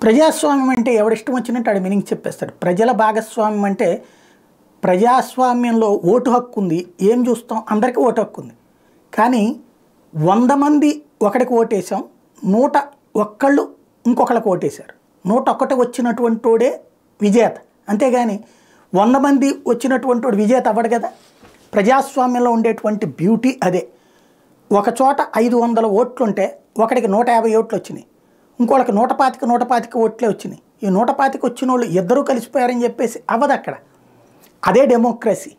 ప్రజాస్వామ్యం అంటే ఎవడిష్టం వచ్చినట్టు ఆడ మీనింగ్ చెప్పేస్తాడు. ప్రజల భాగస్వామ్యం అంటే ప్రజాస్వామ్యంలో ఓటు హక్కు ఉంది. ఏం చూస్తాం, అందరికీ ఓటు హక్కు ఉంది. కానీ 100 మంది ఒకడికి ఓటేసాం, 101 ఇంకొకళ్ళకి ఓటేశారు. 101 వచ్చినటువంటి వాడే విజేత. అంతేగాని 100 మంది వచ్చినటువంటి వాడు విజేత అవ్వడు కదా. ప్రజాస్వామ్యంలో ఉండేటువంటి బ్యూటీ అదే. ఒక చోట 500 ఓట్లుంటే ఒకడికి 150 ఓట్లు వచ్చినాయి, ఇంకోళ్ళకి 125 ఓట్లే వచ్చినాయి. ఈ 125 వచ్చిన వాళ్ళు ఇద్దరూ కలిసిపోయారని చెప్పేసి అవ్వదు అక్కడ. అదే డెమోక్రసీ.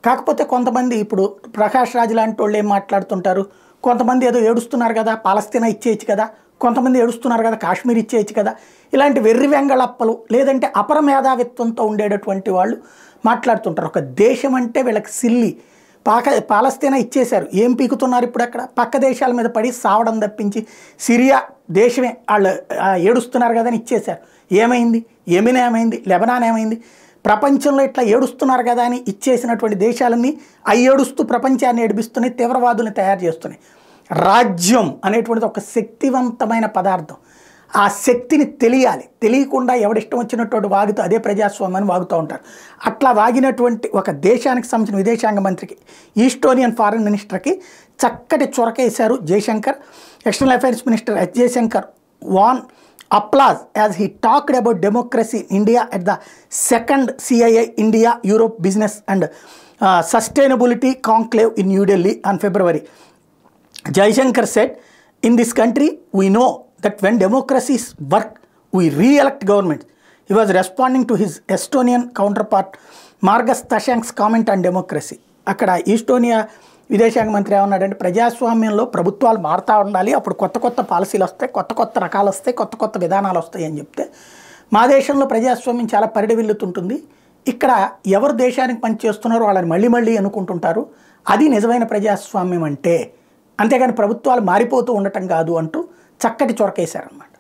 కాకపోతే కొంతమంది ఇప్పుడు ప్రకాష్ రాజ్ లాంటి వాళ్ళు ఏం మాట్లాడుతుంటారు, కొంతమంది ఏదో ఏడుస్తున్నారు కదా పాలస్తీనా ఇచ్చేయచ్చు కదా, కొంతమంది ఏడుస్తున్నారు కదా కాశ్మీర్ ఇచ్చేయచ్చు కదా, ఇలాంటి వెర్రి వెంగళప్పలు లేదంటే అపర మేధావిత్వంతో ఉండేటటువంటి వాళ్ళు మాట్లాడుతుంటారు. ఒక దేశం అంటే వీళ్ళకి సిల్లి. పాలస్తీనా ఇచ్చేశారు, ఏం పీకుతున్నారు ఇప్పుడు అక్కడ? పక్క దేశాల మీద పడి సావడం తప్పించి సిరియా దేశమే వాళ్ళు ఏడుస్తున్నారు కదా అని ఇచ్చేశారు. ఏమైంది? యెమెన్ ఏమైంది? లెబనాన్ ఏమైంది? ప్రపంచంలో ఇట్లా ఏడుస్తున్నారు కదా అని ఇచ్చేసినటువంటి దేశాలన్నీ ఏడుస్తూ ప్రపంచాన్ని ఏడిపిస్తున్నాయి, తీవ్రవాదుల్ని తయారు చేస్తున్నాయి. రాజ్యం అనేటువంటిది ఒక శక్తివంతమైన పదార్థం. ఆ శక్తిని తెలియాలి. తెలియకుండా ఎవడిష్టం వచ్చినటువంటి వాగుతూ అదే ప్రజాస్వామ్యాన్ని వాగుతూ ఉంటారు. అట్లా వాగినటువంటి ఒక దేశానికి సంబంధించిన విదేశాంగ మంత్రికి, ఈస్టోనియన్ ఫారెన్ మినిస్టర్కి చక్కటి చొరకేశారు Jaishankar. External affairs minister S Jaishankar వాన్ applause as he talked about democracy in India at the second CII India Europe Business and Sustainability Conclave in New Delhi on February. Jaishankar said, "In this country, we know that when democracies work, we re-elect governments." He was responding to his Estonian counterpart Margus Tashank's comment on democracy. అక్కడ Estonia విదేశాంగ మంత్రి ఏమన్నాడంటే, ప్రజాస్వామ్యంలో ప్రభుత్వాలు మారుతూ ఉండాలి, అప్పుడు కొత్త కొత్త పాలసీలు వస్తాయి, కొత్త కొత్త రకాలు వస్తాయి, కొత్త కొత్త విధానాలు వస్తాయి అని చెప్తే, మా దేశంలో ప్రజాస్వామ్యం చాలా పరిడివిల్లుతుంటుంది. ఇక్కడ ఎవరు దేశానికి పని చేస్తున్నారో వాళ్ళని మళ్ళీ మళ్ళీ అనుకుంటుంటారు. అది నిజమైన ప్రజాస్వామ్యం అంటే, అంతేగాని ప్రభుత్వాలు మారిపోతూ ఉండటం కాదు అంటూ చక్కటి చొరకేశారన్నమాట.